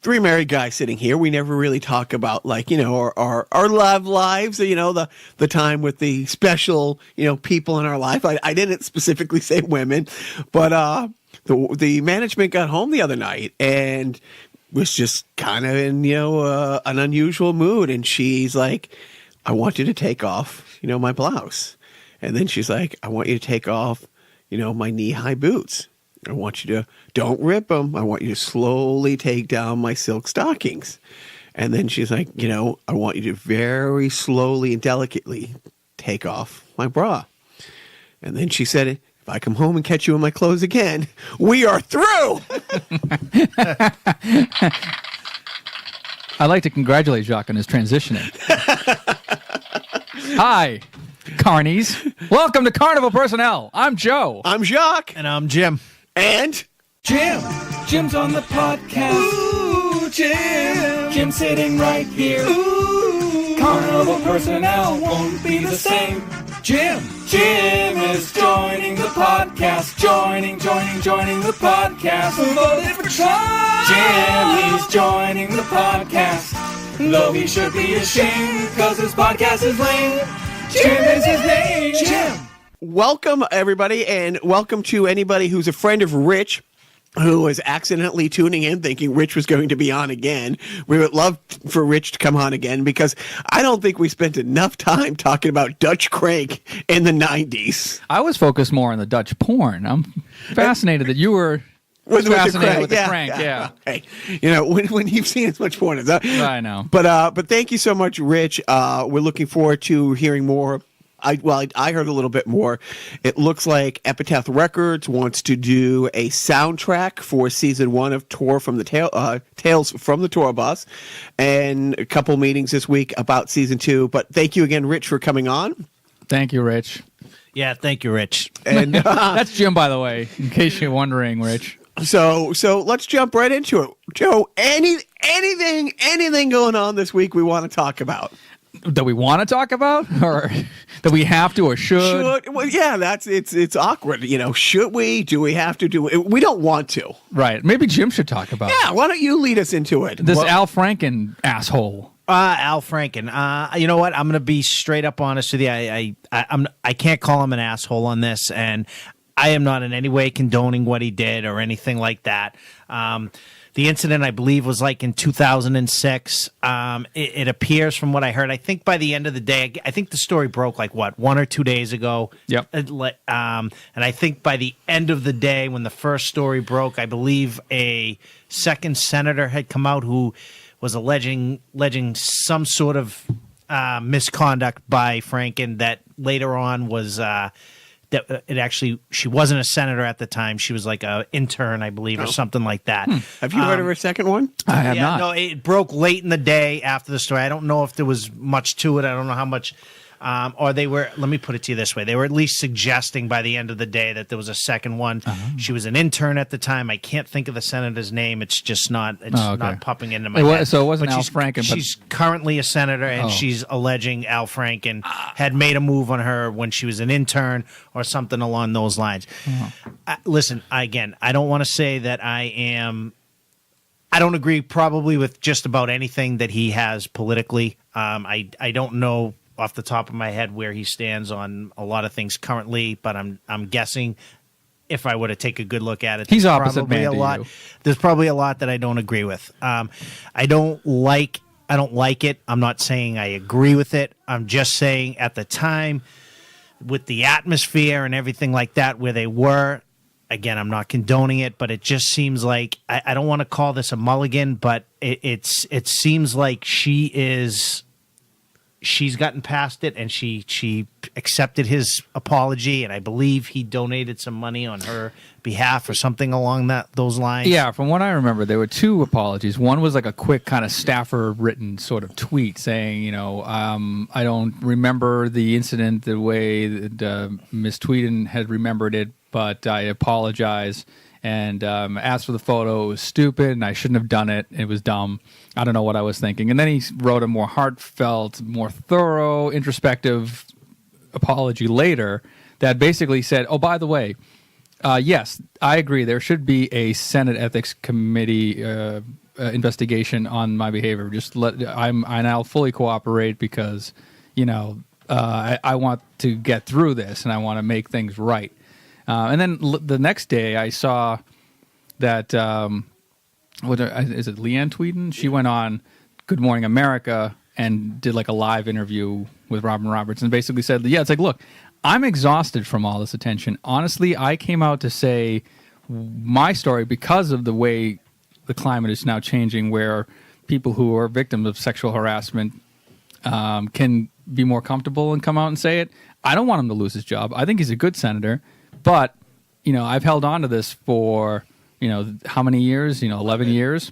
three married guys sitting here. We never really talk about our love lives, the time with the special, people in our life. I didn't specifically say women, but the management got home the other night and was just kind of in, an unusual mood. And she's like, I want you to take off, my blouse. And then she's like, I want you to take off, my knee-high boots. I want you to, don't rip them. I want you to slowly take down my silk stockings. And then she's like, I want you to very slowly and delicately take off my bra. And then she said, if I come home and catch you in my clothes again, we are through. I'd like to congratulate Jacques on his transitioning. Hi, carnies. Welcome to Carnival Personnel. I'm Joe. I'm Jacques. And I'm Jim. And Jim. Jim's on the podcast. Ooh, Jim. Jim's sitting right here. Ooh. Carnival Personnel won't be the same. Jim is joining the podcast. Joining the podcast. For a different try. Jim, he's joining the podcast. Though he should be ashamed, cause his podcast is lame. Jim is his name. Jim. Welcome, everybody, and welcome to anybody who's a friend of Rich, who was accidentally tuning in thinking Rich was going to be on again. We would love for Rich to come on again because I don't think we spent enough time talking about Dutch crank in the 90s. I was focused more on the Dutch porn. I'm fascinated that you were fascinated with the crank. Yeah. Hey, when you've seen as much porn as that. I know. But thank you so much, Rich. We're looking forward to hearing more. I heard a little bit more. It looks like Epitaph Records wants to do a soundtrack for season 1 of Tales from the Tour Bus, and a couple meetings this week about season 2. But thank you again, Rich, for coming on. Thank you, Rich. Yeah, thank you, Rich. And that's Jim, by the way, in case you're wondering, Rich. So let's jump right into it. Joe, anything going on this week we want to talk about? That we want to talk about, or that we have to, or should? Well, yeah, it's awkward. Should we? Do we have to? We don't want to. Right. Maybe Jim should talk about it. Yeah. Why don't you lead us into it? This Al Franken asshole. Al Franken. You know what? I'm going to be straight up honest with you. I can't call him an asshole on this, and I am not in any way condoning what he did or anything like that. The incident, I believe, was like in 2006. It appears from what I heard, I think by the end of the day, I think the story broke like, 1 or 2 days ago? Yep. And I think by the end of the day, when the first story broke, I believe a second senator had come out who was alleging some sort of misconduct by Franken that later on was... she wasn't a senator at the time. She was like an intern, I believe, or something like that. Have you heard of her second one? I have not. No, it broke late in the day after the story. I don't know if there was much to it. I don't know how much. Or they were, let me put it to you this way. They were at least suggesting by the end of the day that there was a second one. She was an intern at the time. I can't think of the senator's name. It's just not, not popping into my head. So it wasn't but Al Franken. She's currently a senator, and she's alleging Al Franken had made a move on her when she was an intern or something along those lines. Listen, again, I don't want to say that I don't agree probably with just about anything that he has politically. I don't know off the top of my head where he stands on a lot of things currently, but I'm guessing if I were to take a good look at it, he's opposite man to you. There's probably a lot that I don't agree with. I don't like it. I'm not saying I agree with it. I'm just saying at the time, with the atmosphere and everything like that, where they were. Again, I'm not condoning it, but it just seems like I don't want to call this a mulligan, but it seems like she's gotten past it, and she accepted his apology, and I believe he donated some money on her behalf or something along those lines. Yeah, from what I remember, there were 2 apologies. One was like a quick kind of staffer-written sort of tweet saying, I don't remember the incident the way that Ms. Tweeden had remembered it, but I apologize. And asked for the photo. It was stupid, and I shouldn't have done it. It was dumb. I don't know what I was thinking. And then he wrote a more heartfelt, more thorough, introspective apology later that basically said, oh, by the way, yes, I agree. There should be a Senate Ethics Committee investigation on my behavior. I'll fully cooperate because, I want to get through this and I want to make things right. And then the next day I saw that, is it Leanne Tweeden? She went on Good Morning America and did like a live interview with Robin Roberts and basically said, it's like, look, I'm exhausted from all this attention. Honestly, I came out to say my story because of the way the climate is now changing, where people who are victims of sexual harassment can be more comfortable and come out and say it. I don't want him to lose his job. I think he's a good senator, but I've held on to this for how many years? 11 years,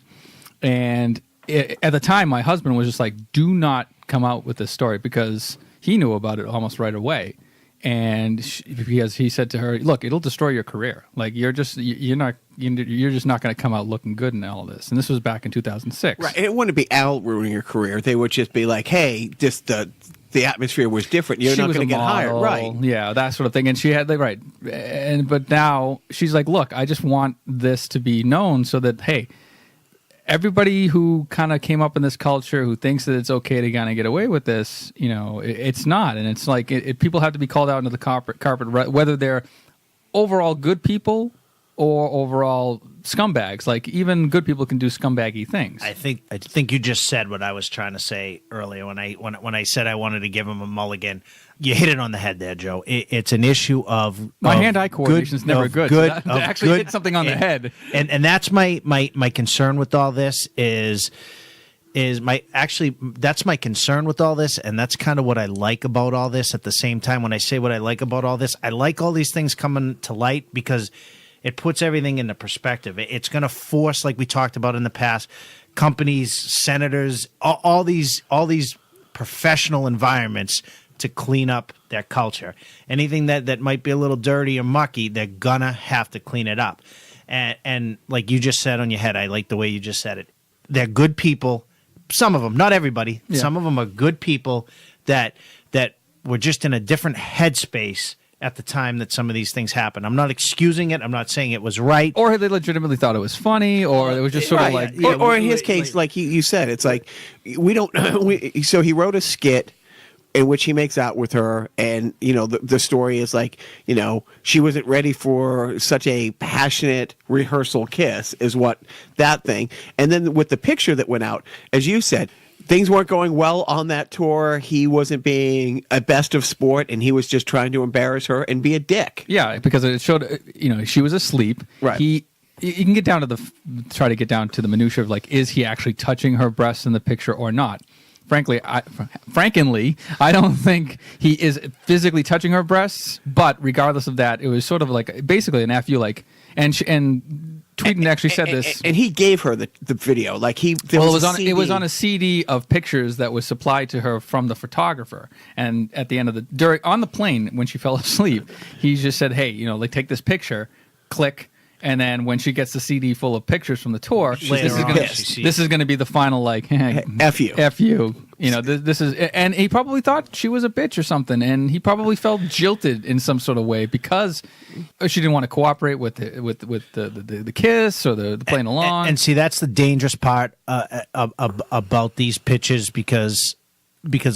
and at the time, my husband was just like, "Do not come out with this story," because he knew about it almost right away. And because he said to her, "Look, it'll destroy your career. Like you're just not going to come out looking good in all of this." And this was back in 2006. Right. It wouldn't be Al ruining your career. They would just be like, "Hey, just the atmosphere was different. You're not going to get hired." Right. Yeah, that sort of thing. And she had but now she's like, "Look, I just want this to be known so that, hey, everybody who kind of came up in this culture who thinks that it's okay to kind of get away with this, it's not." And it's like people have to be called out into the carpet, whether they're overall good people or overall scumbags. Like even good people can do scumbaggy things. I think you just said what I was trying to say earlier when I said I wanted to give him a mulligan. You hit it on the head there, Joe. It's an issue of my hand-eye coordination is never good. So that actually hit something on the head, and that's my concern with all this that's my concern with all this, and that's kind of what I like about all this. At the same time, when I say what I like about all this, I like all these things coming to light because it puts everything into perspective. It's going to force, like we talked about in the past, companies, senators, all these professional environments to clean up their culture. Anything that might be a little dirty or mucky, they're gonna have to clean it up. And like you just said on your head, I like the way you just said it. They're good people. Some of them, not everybody. Yeah. Some of them are good people that were just in a different headspace at the time that some of these things happened. I'm not excusing it. I'm not saying it was right. Or they legitimately thought it was funny, or it was just sort of like... Or in his case, like you said, it's like, we don't... So he wrote a skit in which he makes out with her, and, the story is like, she wasn't ready for such a passionate rehearsal kiss, is what that thing. And then with the picture that went out, as you said, things weren't going well on that tour. He wasn't being a best of sport, and he was just trying to embarrass her and be a dick. Yeah, because it showed, she was asleep. Right. You can try to get down to the minutia of like, is he actually touching her breasts in the picture or not? Frankly, I don't think he is physically touching her breasts. But regardless of that, it was sort of like basically an F you like, and Tweeden actually said this, and he gave her the video. Like it was on a CD of pictures that was supplied to her from the photographer. And at the end of on the plane when she fell asleep, he just said, "Hey, take this picture, click." And then when she gets the CD full of pictures from the tour, this is going to be the final like F you. F you. This is, and he probably thought she was a bitch or something, and he probably felt jilted in some sort of way because she didn't want to cooperate with the kiss or the playing along. And see, that's the dangerous part about these pitches because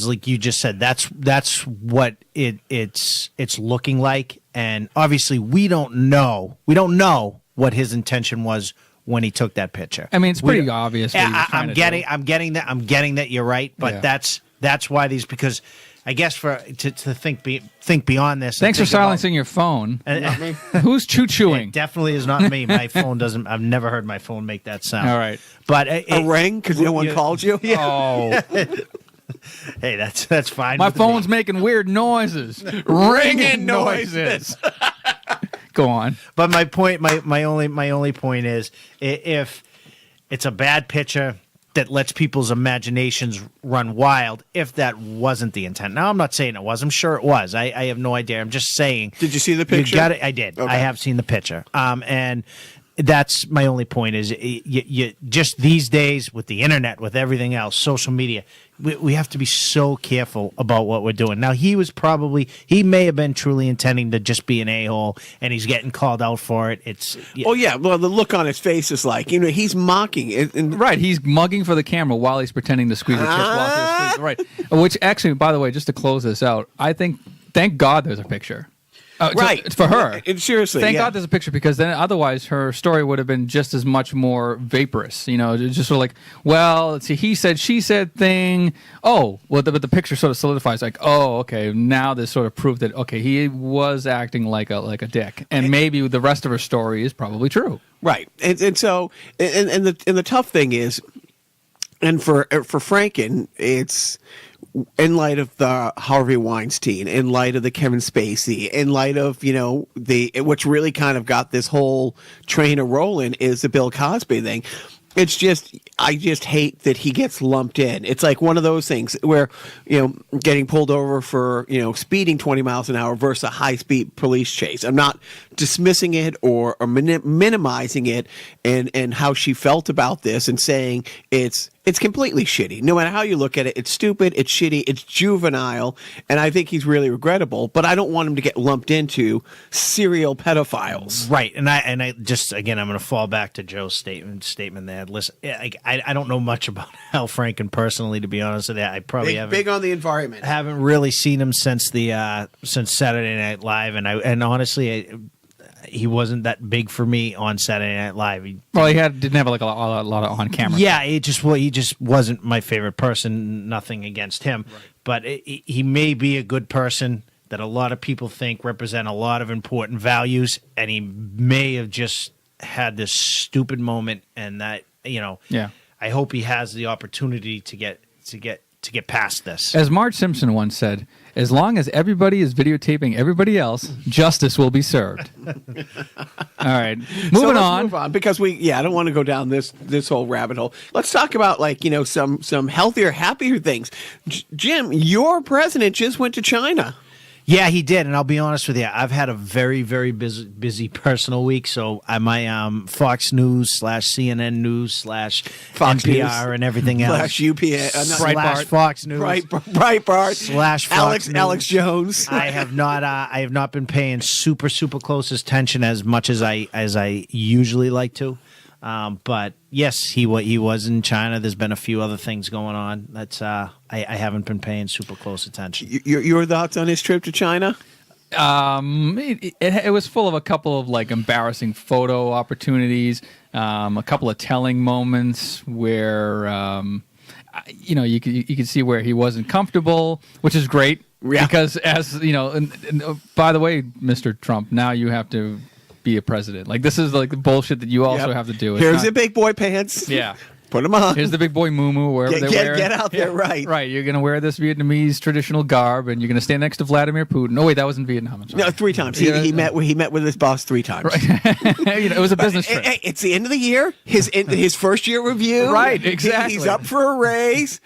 like you just said, that's what it's looking like. And obviously we don't know what his intention was when he took that picture. I mean, it's pretty obvious. I'm getting that you're right, but that's why because I guess to think beyond this. Thanks for silencing your phone. Who's chewing? It definitely is not me. My phone doesn't. I've never heard my phone make that sound. All right, but a ring because no one called you. Yeah. Oh. Hey, that's fine. My phone's making weird noises, ringing noises. Go on. But my point, my only point is, if it's a bad picture that lets people's imaginations run wild, if that wasn't the intent. Now, I'm not saying it was. I'm sure it was. I have no idea. I'm just saying. Did you see the picture? I did. Okay. I have seen the picture. And that's my only point is you just these days with the internet, with everything else, social media, we have to be so careful about what we're doing. Now, he may have been truly intending to just be an a-hole, and he's getting called out for it. Oh, yeah. Well, the look on his face is like, he's mocking it. Right. He's mugging for the camera while he's pretending to squeeze a kiss while he's asleep. Right. Which actually, by the way, just to close this out, thank God there's a picture. Right. It's for her. Seriously. Thank God there's a picture, because then otherwise her story would have been just as much more vaporous. Just sort of like, well, let's see, he said, she said thing. Oh, well, but the picture sort of solidifies like, oh, okay, now there's sort of proof that, okay, he was acting like a dick. And maybe the rest of her story is probably true. Right. And so, and the tough thing is, and for Franken, it's, in light of the Harvey Weinstein, in light of the Kevin Spacey, in light of, which really kind of got this whole train a rolling is the Bill Cosby thing. It's just, I just hate that he gets lumped in. It's like one of those things where, getting pulled over for, speeding 20 miles an hour versus a high-speed police chase. I'm not dismissing it or minimizing it and how she felt about this and saying it's completely shitty. No matter how you look at it, it's stupid, it's shitty, it's juvenile, and I think he's really regrettable, but I don't want him to get lumped into serial pedophiles. Right. And I just, again, I'm going to fall back to Joe's statement there. Listen, I don't know much about Al Franken personally, to be honest with you. I probably haven't. Big on the environment. Haven't really seen him since Saturday Night Live, and honestly, he wasn't that big for me on Saturday Night Live. He didn't have like a lot of on camera. Yeah, he just wasn't my favorite person. Nothing against him, right. But he may be a good person that a lot of people think represent a lot of important values, and he may have just had this stupid moment, and that Yeah. I hope he has the opportunity to get past this. As Marge Simpson once said, as long as everybody is videotaping everybody else, justice will be served. All right. Moving on. Move on, because I don't want to go down this whole rabbit hole. Let's talk about some healthier, happier things. Jim, your president just went to China. Yeah, he did, and I'll be honest with you. I've had a very, very busy personal week, so my Fox News / CNN News / Fox NPR News and everything else / UPN / Fox News / Breitbart / Alex Jones. I have not been paying super close attention as much as I usually like to. But yes, he was in China. There's been a few other things going on. That's I haven't been paying super close attention. Your thoughts on his trip to China? It was full of a couple of embarrassing photo opportunities, a couple of telling moments where you could see where he wasn't comfortable, which is great. Yeah. Because as and by the way, Mr. Trump, now you have to be a president. This is the bullshit that you also have to do. Here's the big boy pants. Yeah. Put them on. Here's the big boy muumuu, wherever they wear. Get out there, right. Right. You're going to wear this Vietnamese traditional garb, and you're going to stand next to Vladimir Putin. Oh, wait, that was in Vietnam. I'm sorry. No, 3 times. He met with his boss 3 times. Right. It was a business trip. It's the end of the year. His first year review. Right, exactly. He's up for a raise.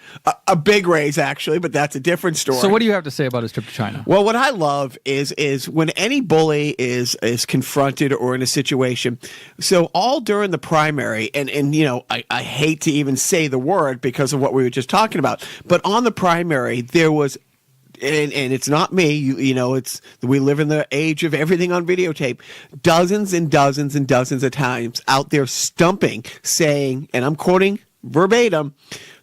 A big raise, actually, but that's a different story. So what do you have to say about his trip to China? Well, what I love is when any bully is confronted or in a situation. So all during the primary, and I hate to even say the word because of what we were just talking about, but on the primary there was, and it's not me, it's we live in the age of everything on videotape, dozens and dozens and dozens of times out there stumping, saying, and I'm quoting verbatim,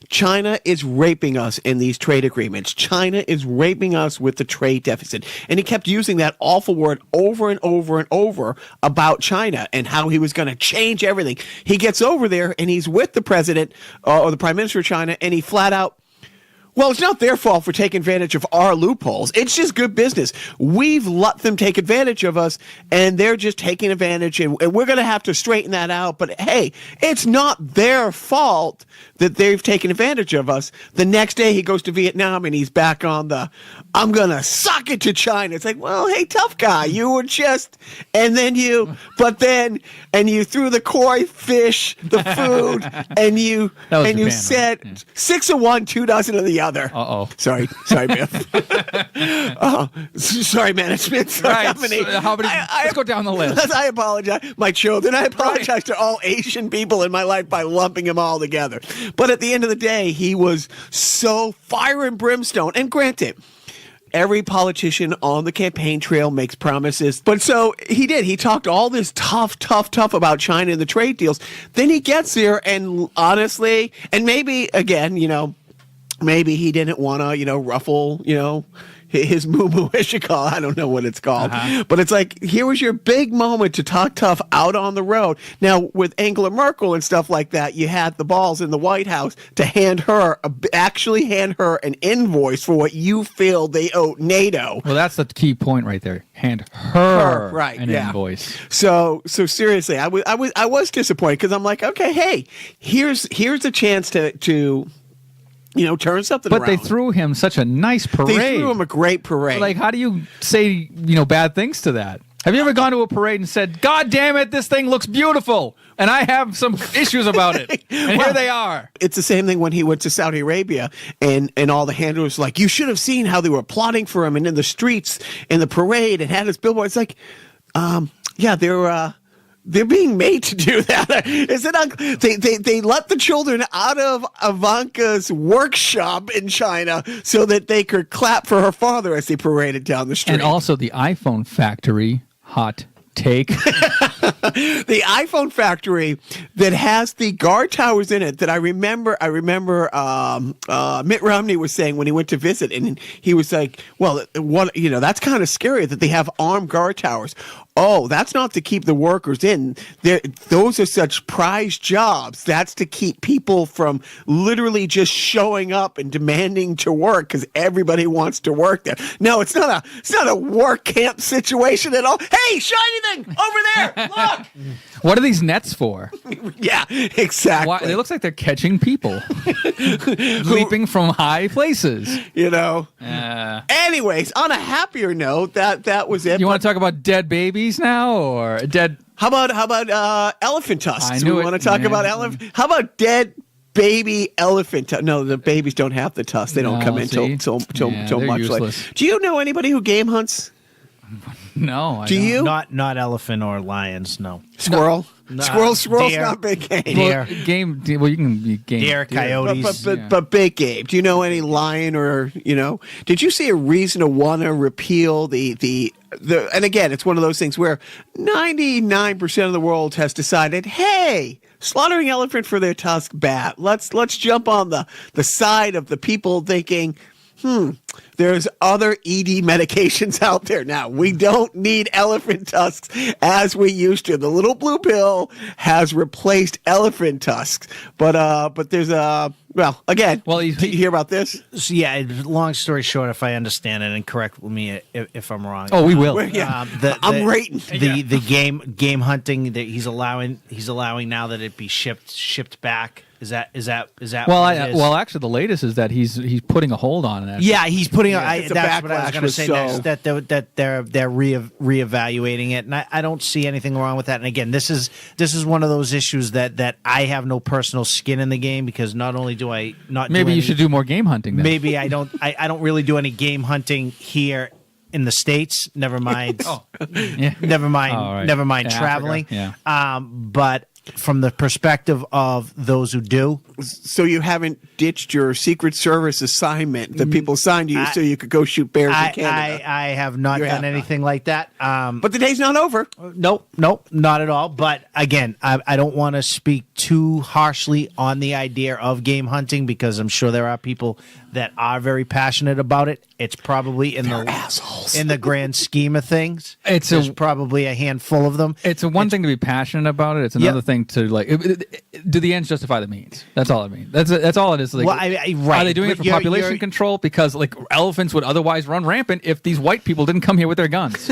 China is raping us in these trade agreements. China is raping us with the trade deficit. And he kept using that awful word over and over and over about China and how he was going to change everything. He gets over there and he's with the president or the prime minister of China, and he flat out, well, it's not their fault for taking advantage of our loopholes. It's just good business. We've let them take advantage of us, and they're just taking advantage, and we're going to have to straighten that out. But, hey, it's not their fault that they've taken advantage of us. The next day he goes to Vietnam, and he's back on the, I'm going to suck it to China. It's like, well, hey, tough guy, you were just, and you threw the koi fish, the food, and you Japan, said right? 6 of one, 2 dozen of the other. Sorry, Biff. Sorry, management. Sorry, right. company. How many? Let's go down the list. I apologize. My children. I apologize to all Asian people in my life by lumping them all together. But at the end of the day, he was so fire and brimstone. And granted, every politician on the campaign trail makes promises. But so he did. He talked all this tough about China and the trade deals. Then he gets there, and honestly, and maybe, again, maybe he didn't want to, ruffle, his moo-moo, as you call it. I don't know what it's called. But it's like, here was your big moment to talk tough out on the road. Now, with Angela Merkel and stuff like that, you had the balls in the White House to actually hand her an invoice for what you feel they owe NATO. Well, that's the key point right there. Hand her an invoice. So seriously, I was disappointed because I'm like, okay, hey, here's a chance to turn something around. But they threw him such a nice parade. They threw him a great parade. Like, how do you say, bad things to that? Have you ever gone to a parade and said, God damn it, this thing looks beautiful, and I have some issues about it, and here they are? It's the same thing when he went to Saudi Arabia, and all the handlers were like, you should have seen how they were applauding for him, and in the streets, in the parade, and had his billboard. It's like, they're being made to do that. Is it they let the children out of Ivanka's workshop in China so that they could clap for her father as they paraded down the street. And also the iPhone factory, hot take. The iPhone factory that has the guard towers in it that I remember Mitt Romney was saying when he went to visit, and he was like, well, that's kind of scary that they have armed guard towers. Oh, that's not to keep the workers in. Those are such prized jobs. That's to keep people from literally just showing up and demanding to work because everybody wants to work there. No, it's not a work camp situation at all. Hey, shiny thing over there! Look. What are these nets for? Yeah, exactly. It looks like they're catching people leaping from high places. Anyways, on a happier note, that was it. You want to talk about dead babies now, or dead? How about elephant tusks? We want to talk about elephant. How about dead baby elephant? No, the babies don't have the tusks. They don't come in till much later. Do you know anybody who game hunts? No. Do you? Not elephant or lions. No. Squirrel. No. Squirrel's Deer. not big game. Deer. Well, you can be game. Deer, coyotes. But big game. Do you know any lion or Did you see a reason to want to repeal the? And again, it's one of those things where 99% of the world has decided, hey, slaughtering elephant for their tusk, bad. Let's jump on the side of the people thinking, there's other ED medications out there now. We don't need elephant tusks as we used to. The little blue pill has replaced elephant tusks. But there's again. Well, did you hear about this? So, yeah. Long story short, if I understand it, and correct me if I'm wrong. Oh, we will. I'm rating the game hunting that he's allowing now that it be shipped back. Is that? Well, actually, the latest is that he's putting a hold on it. Yeah, he's putting. That's what I was going to say. That they're reevaluating it, and I don't see anything wrong with that. And again, this is one of those issues that I have no personal skin in the game because not only do I not. Maybe you should do more game hunting. Then. Maybe I don't. I don't really do any game hunting here in the States. Never mind. Never mind. Right. Never mind traveling. Africa. Yeah. But from the perspective of those who do. So you haven't ditched your Secret Service assignment that people assigned you so you could go shoot bears in Canada? I have not done anything like that. But the day's not over. Nope, not at all. But again, I don't want to speak too harshly on the idea of game hunting because I'm sure there are people that are very passionate about it. It's probably in the grand scheme of things. There's probably a handful of them. It's one thing to be passionate about it. It's another thing to do the ends justify the means. That's all I mean. That's all it is. Like, right. Are they doing it for population control? Because like elephants would otherwise run rampant if these white people didn't come here with their guns.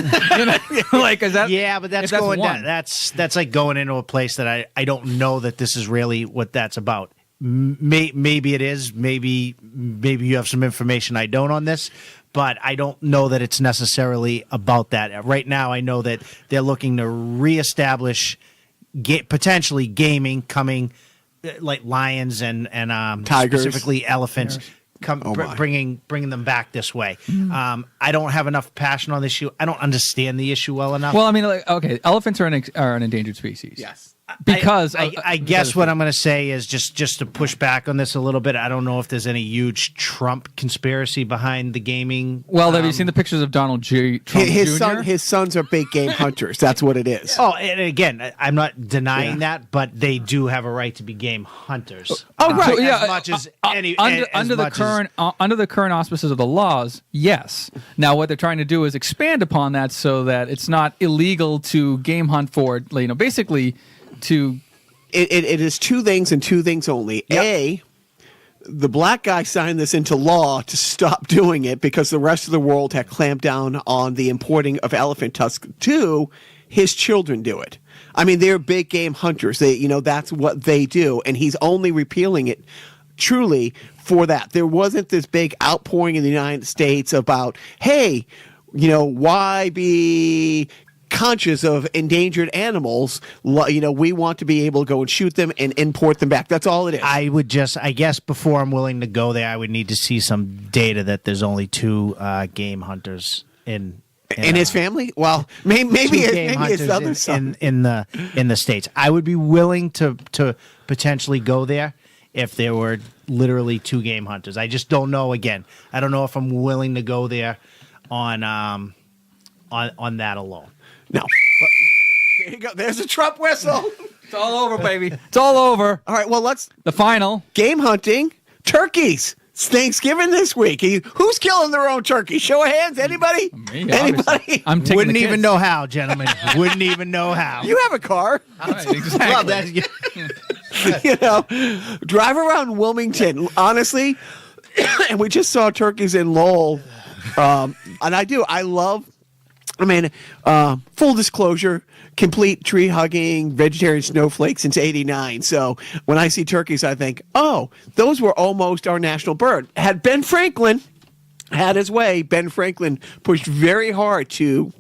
Like is that? Yeah, but that's going down. That's like going into a place that I don't know that this is really what that's about. Maybe it is. Maybe you have some information I don't on this, but I don't know that it's necessarily about that. Right now, I know that they're looking to reestablish potentially gaming coming, like lions and tigers, specifically elephants. bringing them back this way. I don't have enough passion on this issue. I don't understand the issue well enough. Well, I mean, okay, elephants are an endangered species. Yes. Because I guess what I'm going to say is just to push back on this a little bit. I don't know if there's any huge Trump conspiracy behind the gaming. Well, have you seen the pictures of Donald J. Trump Jr.? His sons are big game hunters. That's what it is. Oh, and again, I'm not denying that, but they do have a right to be game hunters. Oh, right. So, yeah, as much as any under the current auspices of the laws, yes. Now, what they're trying to do is expand upon that so that it's not illegal to game hunt for, basically. It is two things and two things only. Yep. A, the black guy signed this into law to stop doing it because the rest of the world had clamped down on the importing of elephant tusks. Two, his children do it. I mean, they're big game hunters. That's what they do, and he's only repealing it truly for that. There wasn't this big outpouring in the United States about, hey, why be conscious of endangered animals? We want to be able to go and shoot them and import them back. That's all it is. I guess before I'm willing to go there, I would need to see some data that there's only 2 game hunters in his family. Well, maybe his other son in the States. I would be willing to potentially go there if there were literally 2 game hunters. I just don't know. Again, I don't know if I'm willing to go there on that alone. No. But there you go. There's a Trump whistle. It's all over, baby. It's all over. All right, well, the final. Game hunting, turkeys. It's Thanksgiving this week. Who's killing their own turkey? Show of hands. Anybody? Me, anybody? I'm taking Wouldn't even know how, gentlemen. Wouldn't even know how. You have a car. All right, exactly. Drive around Wilmington, honestly, and we just saw turkeys in Lowell. And I love, full disclosure, complete tree hugging, vegetarian snowflake since '89. So when I see turkeys, I think, oh, those were almost our national bird. Had Ben Franklin had his way, Ben Franklin pushed very hard to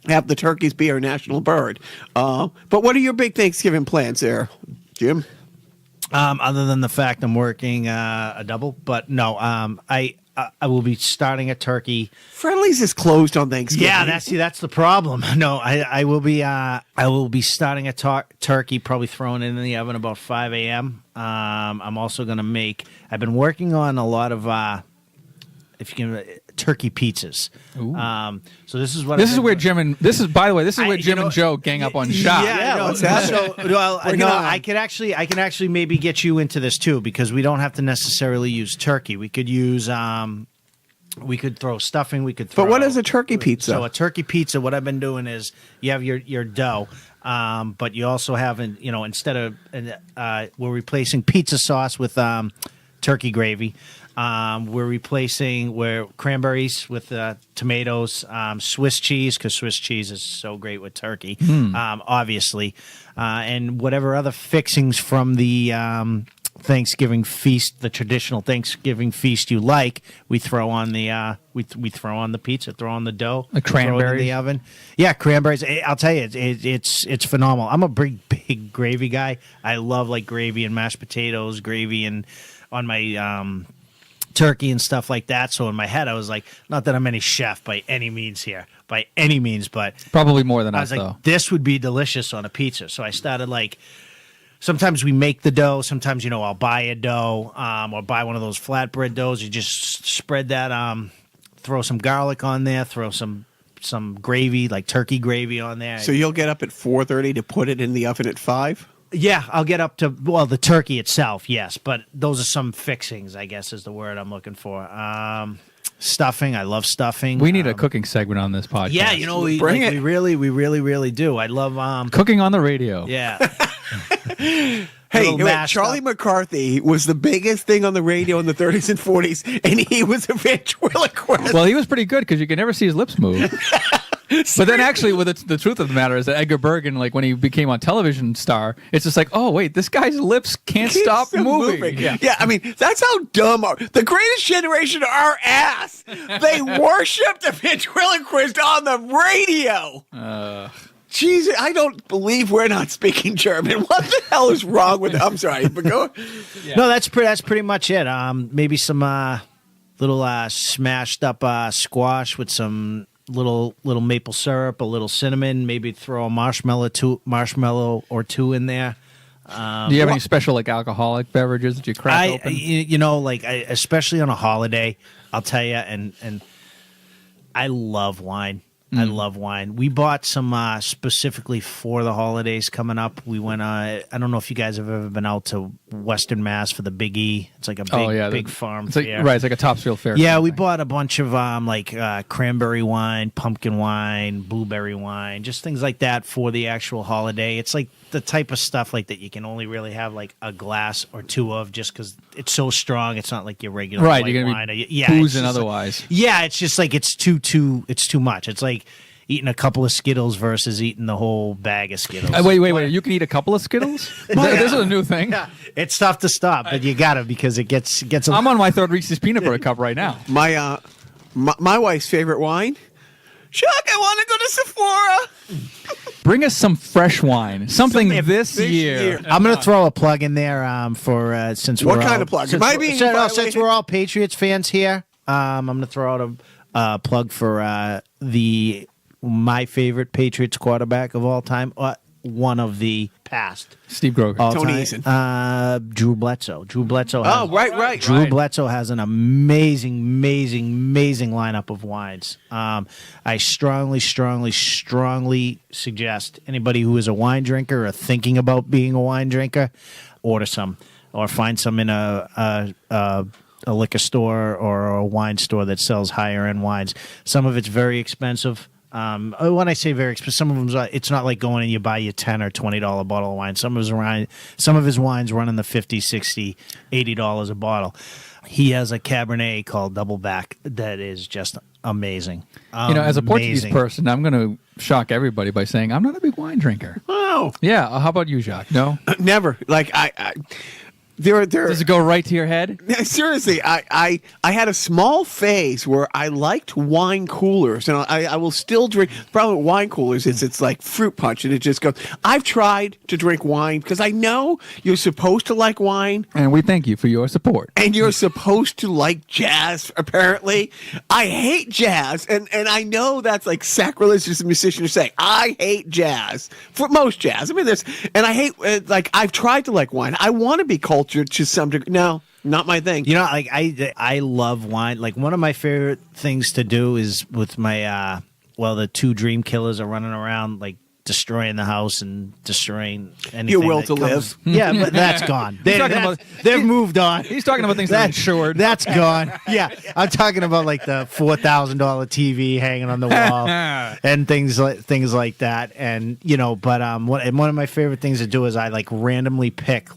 have the turkeys be our national bird. But what are your big Thanksgiving plans there, Jim? Other than the fact I'm working a double, but no, I will be starting a turkey. Friendly's is closed on Thanksgiving. Yeah, that's the problem. No, I will be starting a turkey, probably throwing it in the oven about 5 a.m. I'm also going to make. I've been working on a lot of turkey pizzas. So this is what where Jim and Joe gang up on shop. What's happening? I can actually maybe get you into this too, because we don't have to necessarily use turkey. We could use we could throw stuffing. But what is a turkey pizza? So a turkey pizza, what I've been doing is you have your dough, but you also have instead of we're replacing pizza sauce with turkey gravy. We're replacing cranberries with tomatoes, Swiss cheese, because Swiss cheese is so great with turkey, obviously, and whatever other fixings from the Thanksgiving feast, the traditional Thanksgiving feast you like, we throw on the we throw on the pizza, throw on the dough, cranberries throw it in the oven. Yeah, cranberries. I'll tell you, it's phenomenal. I'm a big gravy guy. I love gravy and mashed potatoes, gravy and on my turkey and stuff like that. So in my head, I was like, not that I'm any chef by any means, but probably more than I was us, like, though. this would be delicious on a pizza. So I started sometimes we make the dough. Sometimes, I'll buy a dough or buy one of those flatbread doughs. You just spread that, throw some garlic on there, throw some gravy, turkey gravy on there. So you'll get up at 4:30 to put it in the oven at 5? Yeah, I'll get up to, the turkey itself, yes, but those are some fixings, I guess is the word I'm looking for. Stuffing, I love stuffing. We need a cooking segment on this podcast. Yeah, we really do. I love cooking on the radio. Yeah. Hey, Charlie McCarthy was the biggest thing on the radio in the 30s and 40s, and he was a ventriloquist. Well, he was pretty good because you could never see his lips move. But then actually, the truth of the matter is that Edgar Bergen, when he became a television star, it's just oh, wait, this guy's lips can't stop moving. Yeah, I mean, that's how dumb the greatest generation are ass. They worshipped the ventriloquist on the radio. Jesus, I don't believe we're not speaking German. What the hell is wrong with? I'm sorry, but go. Yeah. No, that's pretty much it. Maybe some little smashed up squash with some little maple syrup, a little cinnamon. Maybe throw a marshmallow or two in there. Do you have any special like alcoholic beverages that you crack open? Especially on a holiday, I'll tell you, and I love wine. I love wine. We bought some specifically for the holidays coming up. We went. I don't know if you guys have ever been out to Western Mass for the Big E. It's like a big farm fair. Right, it's like a Topsfield fair. Yeah, we bought a bunch of cranberry wine, pumpkin wine, blueberry wine, just things like that for the actual holiday. It's like the type of stuff like that you can only really have like a glass or two of, just because it's so strong. It's not like your regular right. white You're gonna wine. be boozing otherwise. It's just like it's too much. It's like eating a couple of Skittles versus eating the whole bag of Skittles. Wait. You can eat a couple of Skittles? This is a new thing. Yeah. It's tough to stop, but you got to, because it gets. I'm on my third Reese's peanut butter cup right now. My wife's favorite wine. Jacques, I want to go to Sephora. Bring us some fresh wine. Something this year. I'm going to throw a plug in there for since what we're kind all, of plug? Since we're all Patriots fans here, I'm going to throw out a plug for my favorite Patriots quarterback of all time, one of the past. Steve Grogan. Tony Eason. Drew Bledsoe. Drew Bledsoe. Right. Drew Bledsoe has an amazing lineup of wines. I strongly suggest anybody who is a wine drinker or thinking about being a wine drinker, order some or find some in a liquor store or a wine store that sells higher end wines. Some of it's very expensive. When I say very expensive, some of them, it's not like going and you buy your $10 or $20 bottle of wine. Some of his wines run in the $50, $60, $80 a bottle. He has a Cabernet called Doubleback that is just amazing. As a Portuguese person, I'm going to shock everybody by saying I'm not a big wine drinker. Oh, yeah. How about you, Jacques? No, never. Like Does it go right to your head? Seriously, I had a small phase where I liked wine coolers, and I will still drink. The problem with wine coolers is it's like fruit punch, and it just goes. I've tried to drink wine because I know you're supposed to like wine, and we thank you for your support. And you're supposed to like jazz. Apparently, I hate jazz, and I know that's like sacrilegious as a musician to say I hate jazz for most jazz. I mean, and I hate I've tried to like wine. I want to be cultured to some degree. No, not my thing. I love wine. Like, one of my favorite things to do is with my the two dream killers are running around like destroying the house and destroying anything. Your will to live. Yeah, but that's gone. They've moved on. He's talking about things that are insured. That's gone. Yeah, I'm talking about like the $4,000 TV hanging on the wall and things like that. And one of my favorite things to do is I like randomly pick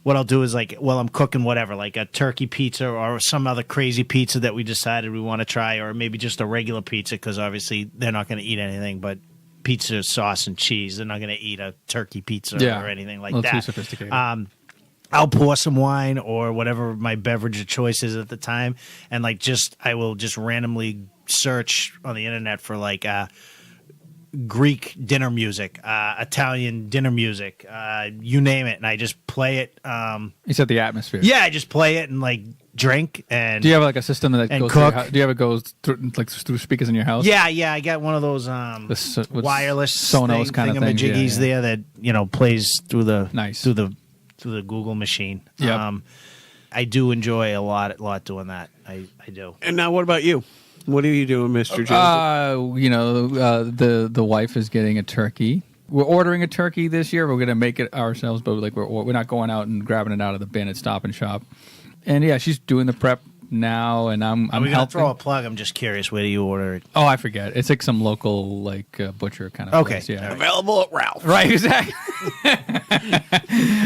what I'll do is I'm cooking whatever, like a turkey pizza or some other crazy pizza that we decided we want to try, or maybe just a regular pizza, because obviously they're not going to eat anything but pizza sauce and cheese. They're not going to eat a turkey pizza or anything like that. Too sophisticated. I'll pour some wine or whatever my beverage of choice is at the time, and I will just randomly search on the internet for Greek dinner music, Italian dinner music, you name it, and I just play it. You said the atmosphere. Yeah, I just play it and drink. And do you have a system that goes cook? Do you have it goes through speakers in your house? Yeah, I got one of those wireless Sonos kind of thing there that plays through the nice through the Google machine. Yeah, I do enjoy a lot doing that. I do. And now, what about you? What are you doing, Mr. Joseph? The wife is getting a turkey. We're ordering a turkey this year. We're going to make it ourselves, but we're not going out and grabbing it out of the bin at Stop and Shop. And yeah, she's doing the prep now, and I'm helping. Helping. Throw a plug. I'm just curious. Where do you order it? Oh, I forget. It's like some local butcher kind of place. Yeah, available at Ralph. Right, exactly.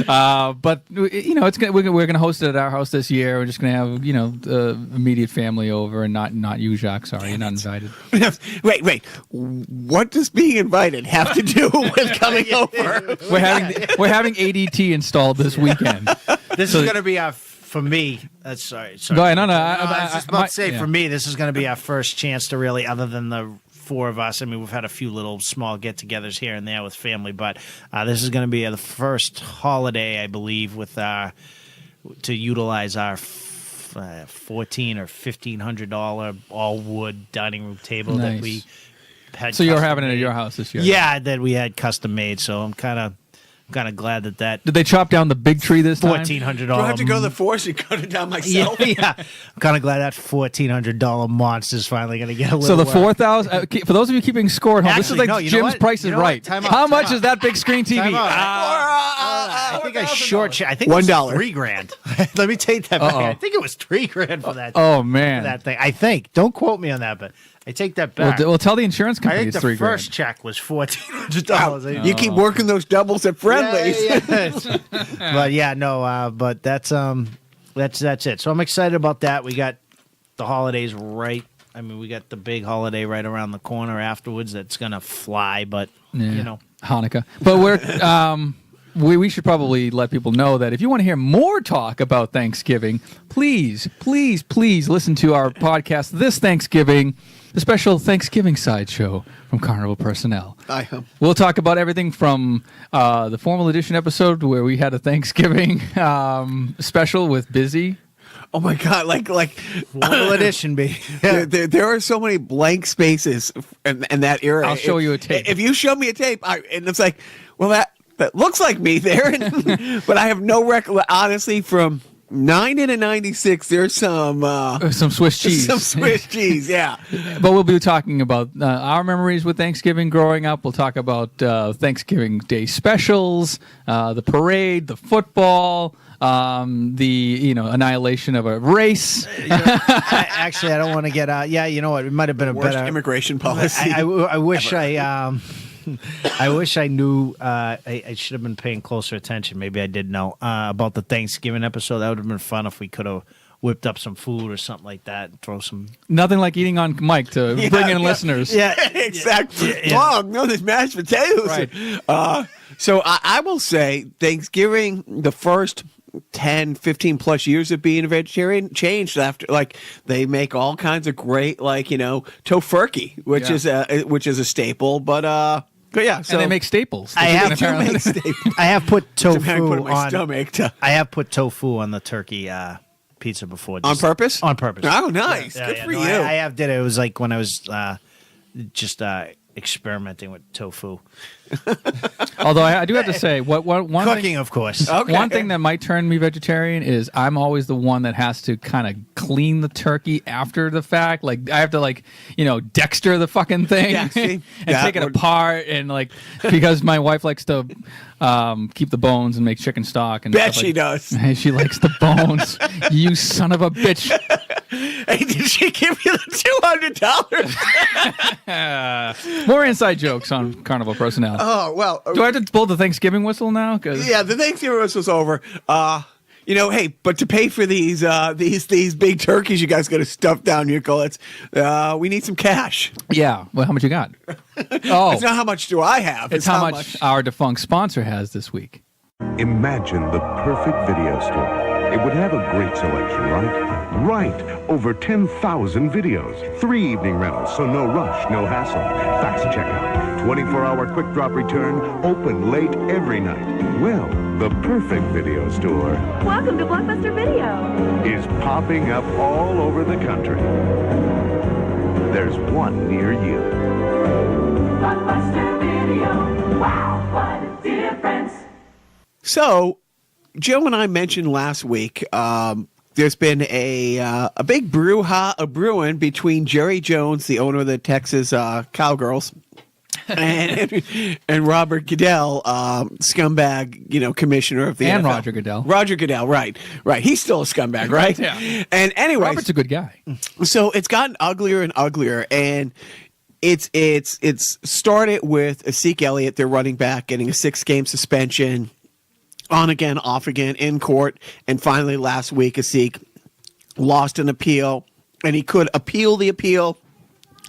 But we're gonna host it at our house this year. We're just gonna have the immediate family over, and not you, Jacques. Sorry, you're not invited. Wait. What does being invited have to do with coming over? We're having ADT installed this weekend. This is gonna be our. For me, sorry. Go ahead. No. I was just about to say, for me, this is going to be our first chance to really, other than the 4 of us. I mean, we've had a few little small get-togethers here and there with family, but this is going to be the first holiday, I believe, with to utilize our $1,400 or $1,500 all wood dining room table that we had. So you're having it at your house this year? Yeah, that we had custom made. So I'm kind of glad that. Did they chop down the big tree this time? $1,400. Do I have to go to the forest and cut it down myself? Yeah. I'm kind of glad that $1,400 monster's finally going to get a little. So the work. 4,000. For those of you keeping score at home, this is Actually, like no, you know Jim's what? Price is You know Right. what? Time out, How time much out. is that big screen TV? Time out. I think I short. I think it was $1. $3,000. Let me take that back. I think it was $3,000 for that. Oh man, for that thing. I think. Don't quote me on that, but I take that back. Well, tell the insurance I company think it's the $3,000. first check was $1,400. You keep working those doubles at Friendly's. Yeah. But yeah, no. But that's it. So I'm excited about that. We got the holidays right. I mean, we got the big holiday right around the corner afterwards. That's gonna fly, but you know, Hanukkah. But we're we should probably let people know that if you want to hear more talk about Thanksgiving, please listen to our podcast this Thanksgiving, the special Thanksgiving sideshow from Carnival Personnel. We'll talk about everything from the formal edition episode where we had a Thanksgiving special with Busy. Oh my God! Like formal edition, be. There are so many blank spaces in that era. I'll show you a tape. If you show me a tape, and it's like, well, that looks like me there, but I have no record. Honestly, from 90 to 96, there's some Swiss cheese. Some Swiss cheese, yeah. But we'll be talking about our memories with Thanksgiving growing up. We'll talk about Thanksgiving Day specials, the parade, the football, the annihilation of a race. I don't want to get out. Yeah, you know what? It might have been a Worst better immigration policy. I wish I wish I knew. I should have been paying closer attention. Maybe I did know about the Thanksgiving episode. That would have been fun if we could have whipped up some food or something like that. And throw some. Nothing like eating on mic to bring in listeners. Yeah, exactly. Long. No, there's mashed potatoes. Right. So I will say Thanksgiving, the first 10, 15 plus years of being a vegetarian changed after, like, they make all kinds of great, tofurkey, which is a staple, but yeah. So and they make staples. I have put tofu on my on stomach. I have put tofu on the turkey pizza before. On purpose? On purpose. Oh, nice. Yeah, Good yeah, for no, you. I have did it. It was like when I was just experimenting with tofu. Although I do have to say, one Cooking, thing, of course. Okay. One thing that might turn me vegetarian is I'm always the one that has to kind of clean the turkey after the fact. Like I have to Dexter the fucking thing Yeah, see? and take it apart and because my wife likes to keep the bones and make chicken stock and Bet stuff she does. She likes the bones. You son of a bitch. Hey, did she give you the $200? More inside jokes on Carnival Personnel. Oh, well. Do I have to blow the Thanksgiving whistle now? Yeah, the Thanksgiving was over. Hey, but to pay for these big turkeys you guys got to stuff down your gullets, we need some cash. Yeah. Well, how much you got? It's not how much do I have. It's how much our defunct sponsor has this week. Imagine the perfect video store. It would have a great selection, right? Right. Over 10,000 videos. 3 evening rentals, so no rush, no hassle. Fast checkout. 24-hour quick drop return. Open late every night. Well, the perfect video store Welcome to Blockbuster Video. is popping up all over the country. There's one near you. Blockbuster Video. Wow, what a difference. So, Joe and I mentioned last week, there's been a big brewing between Jerry Jones, the owner of the Texas Cowgirls, and Robert Goodell, scumbag, commissioner of the And NFL. Roger Goodell. Roger Goodell, right. He's still a scumbag, right? Yeah. And anyway, Robert's a good guy. so it's gotten uglier and uglier, and it's started with Zeke Elliott, their running back, getting a 6-game suspension. On again, off again, in court, and finally last week, Zeke lost an appeal, and he could appeal the appeal.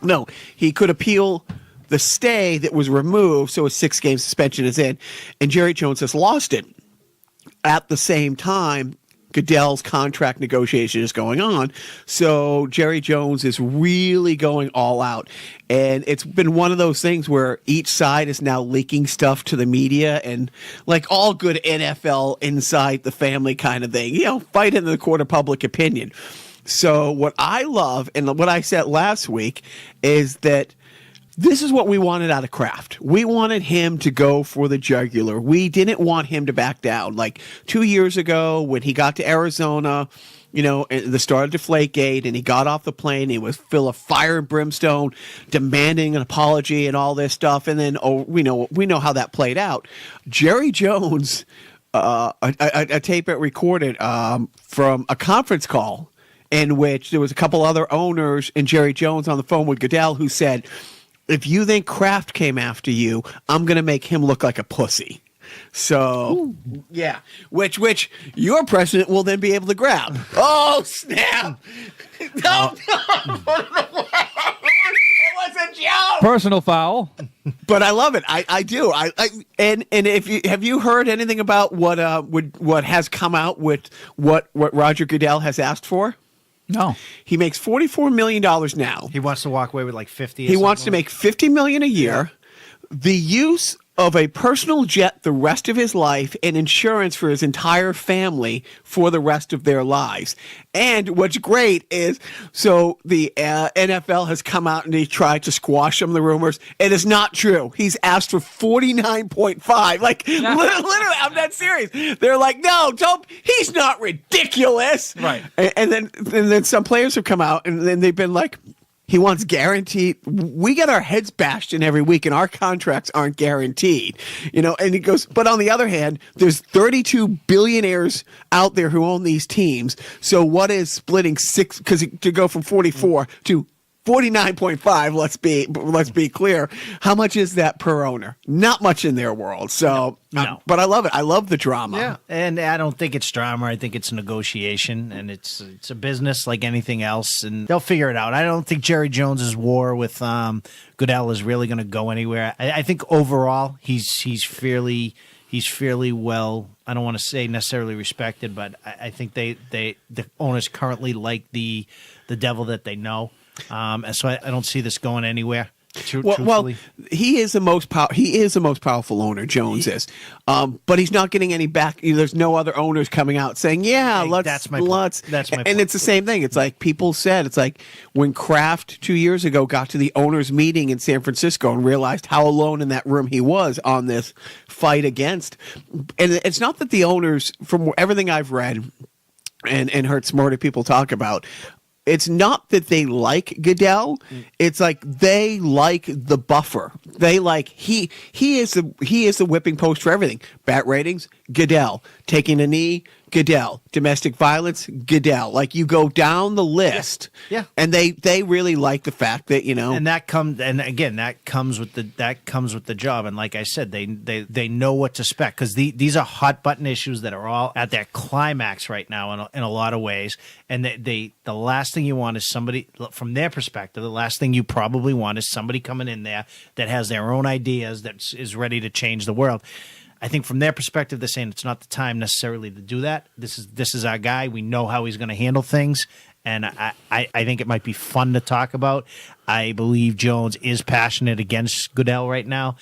No, he could appeal the stay that was removed, so a 6-game suspension is in, and Jerry Jones has lost it. At the same time, Goodell's contract negotiation is going on. So Jerry Jones is really going all out. And it's been one of those things where each side is now leaking stuff to the media, and like all good NFL inside the family kind of thing, fight in the court of public opinion. So what I love, and what I said last week, is that this is what we wanted out of Kraft. We wanted him to go for the jugular. We didn't want him to back down. Like 2 years ago when he got to Arizona, the start of Deflategate, and he got off the plane, he was full of fire and brimstone, demanding an apology and all this stuff. And then, we know how that played out. Jerry Jones, a tape it recorded from a conference call in which there was a couple other owners and Jerry Jones on the phone with Goodell, who said, if you think Kraft came after you, I'm going to make him look like a pussy. So, yeah, which your president will then be able to grab. Oh, snap. No. It was a joke. Personal foul. But I love it. I do. And have you heard anything about what has come out with what Roger Goodell has asked for? No. He makes $44 million now. He wants to walk away with like 50. He wants to make $50 million a year. Yeah. The use of a personal jet the rest of his life and insurance for his entire family for the rest of their lives. And what's great is, so the NFL has come out and they tried to squash some of the rumors. It is not true. He's asked for 49.5. Like, literally, I'm not serious. They're like, no, don't. He's not ridiculous. Right. And then some players have come out and then they've been like, he wants guaranteed. We get our heads bashed in every week, and our contracts aren't guaranteed. And he goes, but on the other hand, there's 32 billionaires out there who own these teams. So what is splitting six? Because to go from 44 to 49.5, let's be clear. How much is that per owner? Not much in their world. So, no. But I love it. I love the drama. Yeah, and I don't think it's drama. I think it's negotiation, and it's a business like anything else, and they'll figure it out. I don't think Jerry Jones's war with Goodell is really going to go anywhere. I think overall he's fairly well. I don't want to say necessarily respected, but I think the owners currently like the devil that they know. And so I don't see this going anywhere. Well, he is the most powerful owner. Jones is, but he's not getting any back. There's no other owners coming out saying, "Yeah, that's my point. And it's the same thing. It's like people said. It's like when Kraft 2 years ago got to the owners' meeting in San Francisco and realized how alone in that room he was on this fight against. And it's not that the owners, from everything I've read and heard smarter people talk about, it's not that they like Goodell. It's like they like the buffer. They like he is the whipping post for everything. Bat ratings, Goodell. Taking a knee, Goodell. Domestic violence, Goodell. Like you go down the list. Yeah. And they really like the fact that, And that comes with the job. And like I said, they know what to expect, because these are hot button issues that are all at their climax right now in a lot of ways. And the last thing you want is somebody, from their perspective, the last thing you probably want is somebody coming in there that has their own ideas, that is ready to change the world. I think from their perspective, they're saying it's not the time necessarily to do that. This is our guy. We know how he's going to handle things. And I think it might be fun to talk about. I believe Jones is passionate against Goodell right now,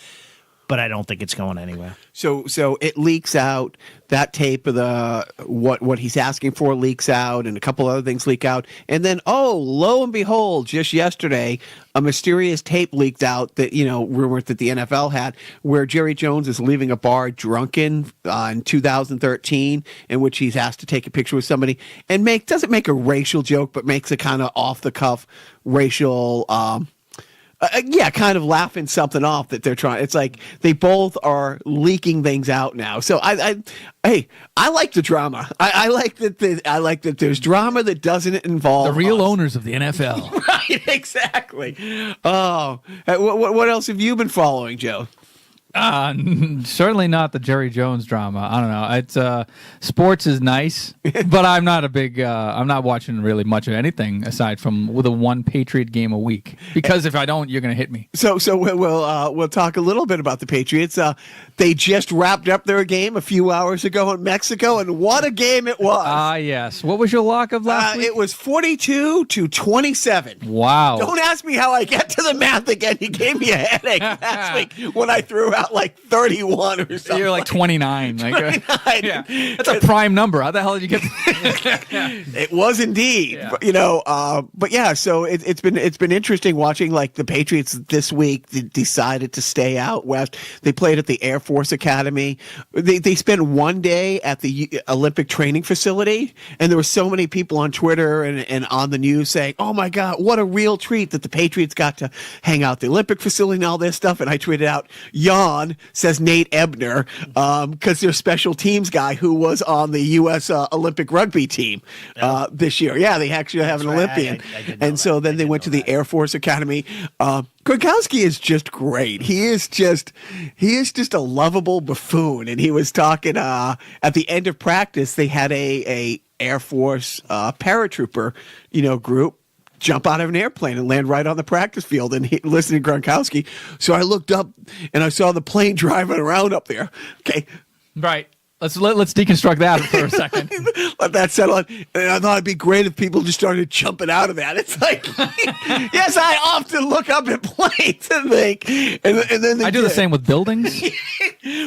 but I don't think it's going anywhere. So it leaks out. That tape of the what he's asking for leaks out, and a couple other things leak out. And then, lo and behold, just yesterday, a mysterious tape leaked out that, rumored that the NFL had, where Jerry Jones is leaving a bar drunken in 2013, in which he's asked to take a picture with somebody, and doesn't make a racial joke, but makes a kind of off the cuff racial. Kind of laughing something off that they're trying. It's like they both are leaking things out now. So I like the drama. I like that there's drama that doesn't involve the real us. Owners of the NFL. Right, exactly. Oh, what else have you been following, Joe? Certainly not the Jerry Jones drama. I don't know. It's sports is nice, but I'm not a big. I'm not watching really much of anything aside from with a one Patriot game a week. Because if I don't, you're going to hit me. So we'll talk a little bit about the Patriots. They just wrapped up their game a few hours ago in Mexico, and what a game it was! Yes. What was your lock of last week? It was 42-27. Wow. Don't ask me how I get to the math again. You gave me a headache last week when I threw out like 31 or something. You're like 29. 29. Yeah. That's a prime number. How the hell did you get? It was indeed. Yeah. But yeah. So it's been interesting watching like the Patriots this week. They decided to stay out west. They played at the Air Force Academy. They spent one day at the Olympic training facility, and there were so many people on Twitter and on the news saying, "Oh my God, what a real treat that the Patriots got to hang out at the Olympic facility and all this stuff." And I tweeted out, "Yawn," says Nate Ebner, because their special teams guy who was on the U.S. Olympic rugby team this year. Yeah, they actually have an Olympian. And so then they went to the Air Force Academy. Gronkowski is just great. He is just a lovable buffoon. And he was talking at the end of practice. They had a Air Force paratrooper, group jump out of an airplane and land right on the practice field and listen to Gronkowski. So I looked up and I saw the plane driving around up there. Okay, right. Let's deconstruct that for a second. Let that settle in. And I thought it'd be great if people just started jumping out of that. It's like, yes, I often look up at planes and think, and then I do the same with buildings,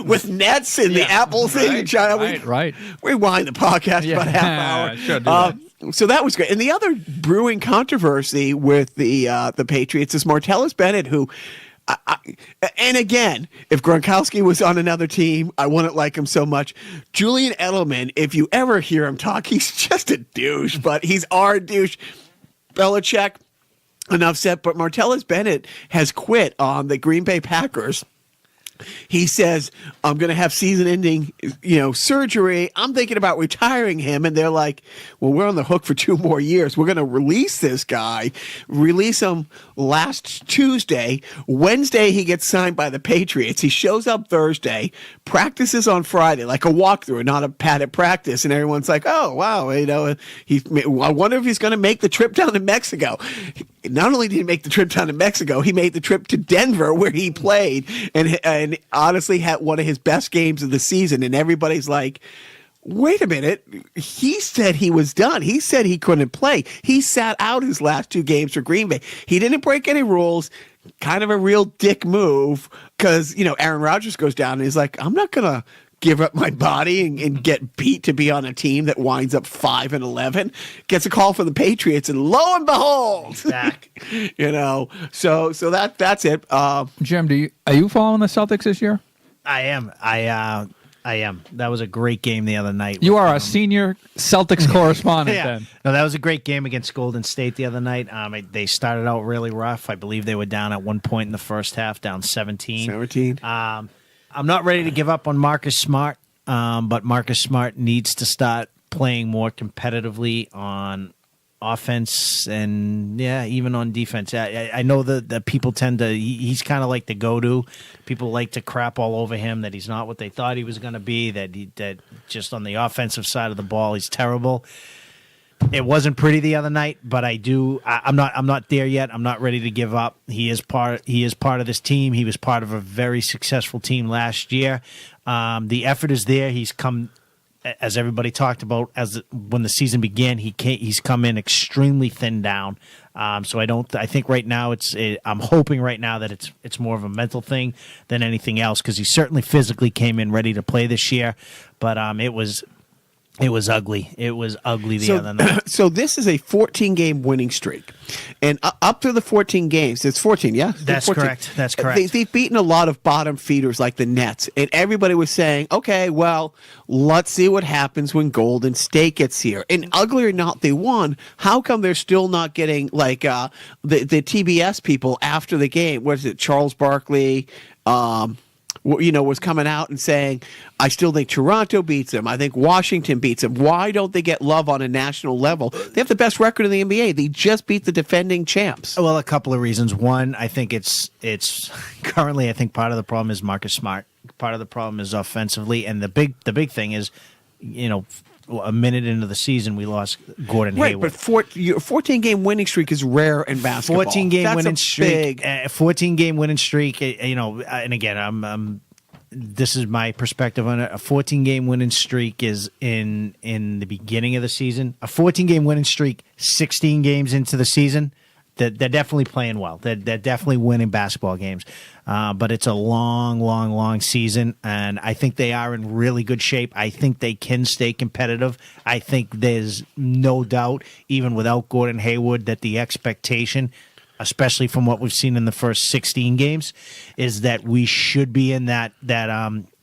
with nets and the Apple thing in China. Right. We wind the podcast about a half hour. Sure, do that. So that was great. And the other brewing controversy with the Patriots is Martellus Bennett, who. And again, if Gronkowski was on another team, I wouldn't like him so much. Julian Edelman, if you ever hear him talk, he's just a douche, but he's our douche. Belichick, enough said, but Martellus Bennett has quit on the Green Bay Packers. He says, I'm going to have season-ending, surgery. I'm thinking about retiring him. And they're like, well, we're on the hook for 2 more years. We're going to release this guy, release him last Tuesday. Wednesday, he gets signed by the Patriots. He shows up Thursday, practices on Friday, like a walkthrough, not a padded practice. And everyone's like, oh, wow, I wonder if he's going to make the trip down to Mexico. Not only did he make the trip down to Mexico, he made the trip to Denver where he played and honestly had one of his best games of the season. And everybody's like, wait a minute. He said he was done. He said he couldn't play. He sat out his last 2 games for Green Bay. He didn't break any rules. Kind of a real dick move because, Aaron Rodgers goes down and he's like, I'm not going to give up my body and get beat to be on a team that winds up 5-11. Gets a call from the Patriots, and lo and behold, back. So that's it. Jim, are you following the Celtics this year? I am. I am. That was a great game the other night. You are a senior Celtics correspondent. Then. No, that was a great game against Golden State the other night. They started out really rough. I believe they were down at one point in the first half, down 17. I'm not ready to give up on Marcus Smart, but Marcus Smart needs to start playing more competitively on offense and, even on defense. I know that people tend to – he's kind of like the go-to. People like to crap all over him that he's not what they thought he was going to be, that just on the offensive side of the ball he's terrible. It wasn't pretty the other night, but I'm not there yet. I'm not ready to give up. He is part of this team. He was part of a very successful team last year. The effort is there. He's come, as everybody talked about, when the season began. He's come in extremely thin down. So I think right now I'm hoping right now that it's more of a mental thing than anything else, because he certainly physically came in ready to play this year, but it was ugly. It was ugly the other night. So this is a 14-game winning streak. And up to the 14 games, it's 14, yeah? That's 14. correct. That's correct. They've beaten a lot of bottom feeders like the Nets. And everybody was saying, okay, well, let's see what happens when Golden State gets here. And ugly or not, they won. How come they're still not getting, like, the TBS people after the game? What is it, Charles Barkley, was coming out and saying, I still think Toronto beats them. I think Washington beats them. Why don't they get love on a national level? They have the best record in the NBA. They just beat the defending champs. Well, a couple of reasons. One, I think it's currently, I think part of the problem is Marcus Smart. Part of the problem is offensively, and the big thing is, a minute into the season, we lost Gordon Hayward. But 14-game winning streak is rare in basketball. 14-game winning streak. 14-game winning streak. And again, this is my perspective on it. A 14-game winning streak is in the beginning of the season. A 14-game winning streak, 16 games into the season. They're definitely playing well. They're definitely winning basketball games. But it's a long, long, long season, and I think they are in really good shape. I think they can stay competitive. I think there's no doubt, even without Gordon Hayward, that the expectation, especially from what we've seen in the first 16 games, is that we should be in that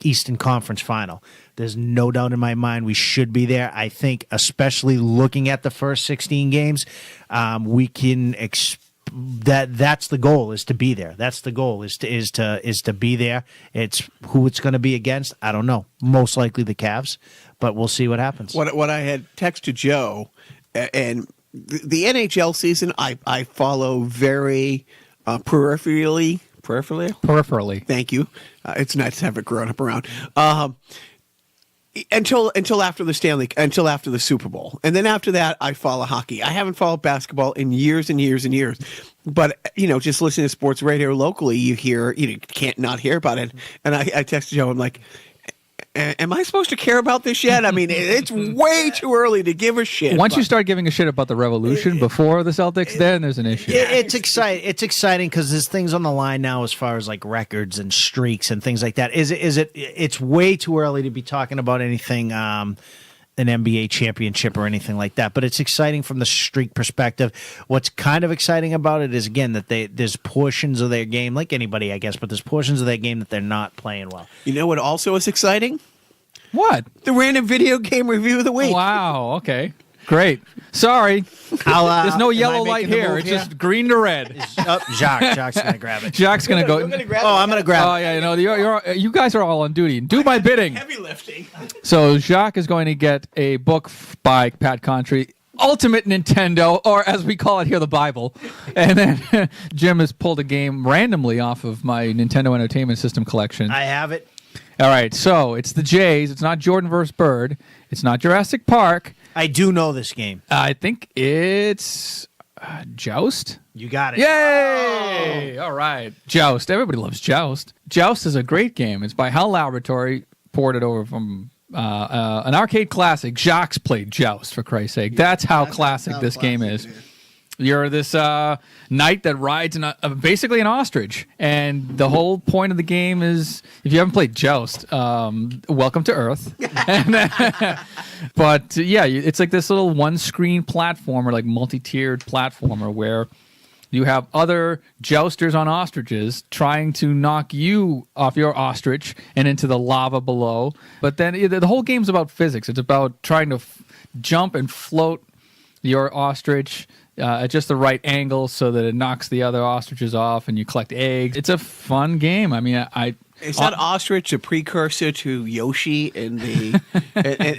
Eastern Conference final. There's no doubt in my mind we should be there. I think, especially looking at the first 16 games, we can that's the goal, is to be there. That's the goal, is to be there. It's who it's going to be against, I don't know. Most likely the Cavs, but we'll see what happens. What I had texted Joe, and the NHL season, I follow very peripherally. Thank you. It's nice to have it grown up around. Until after the Super Bowl, and then after that, I follow hockey. I haven't followed basketball in years and years and years. But just listening to sports radio locally, you can't not hear about it. And I texted Joe. I'm like, am I supposed to care about this yet? I mean, it's way too early to give a shit. Once you start giving a shit about the Revolution before the Celtics, then there's an issue. It's exciting. It's exciting because there's things on the line now as far as like records and streaks and things like that. It's way too early to be talking about anything, an NBA championship or anything like that. But it's exciting from the streak perspective. What's kind of exciting about it is, again, that there's portions of their game, like anybody, I guess, but there's portions of their game that they're not playing well. You know what also is exciting? What? The random video game review of the week. Wow. Okay. Great. Sorry. There's no yellow light here. It's just green to red. Jacques going to grab it. Jacques going to go. I'm going to grab it. Oh, yeah. You guys are all on duty. Do my bidding. Heavy lifting. So Jacques is going to get a book by Pat Contry, Ultimate Nintendo, or as we call it here, the Bible. And then Jim has pulled a game randomly off of my Nintendo Entertainment System collection. I have it. All right, so it's the Jays. It's not Jordan versus Bird. It's not Jurassic Park. I do know this game. I think it's Joust. You got it. Yay! Oh. All right. Joust. Everybody loves Joust. Joust is a great game. It's by HAL Laboratory, ported over from an arcade classic. Jacques played Joust, for Christ's sake. That's how classic this game is. You're this knight that rides basically an ostrich, and the whole point of the game is, if you haven't played Joust, welcome to Earth. But yeah, it's like this little one-screen platformer, like multi-tiered platformer, where you have other jousters on ostriches trying to knock you off your ostrich and into the lava below. But then the whole game's about physics. It's about trying to jump and float your ostrich at just the right angle so that it knocks the other ostriches off, and you collect eggs. It's a fun game. I mean, is that ostrich a precursor to Yoshi in the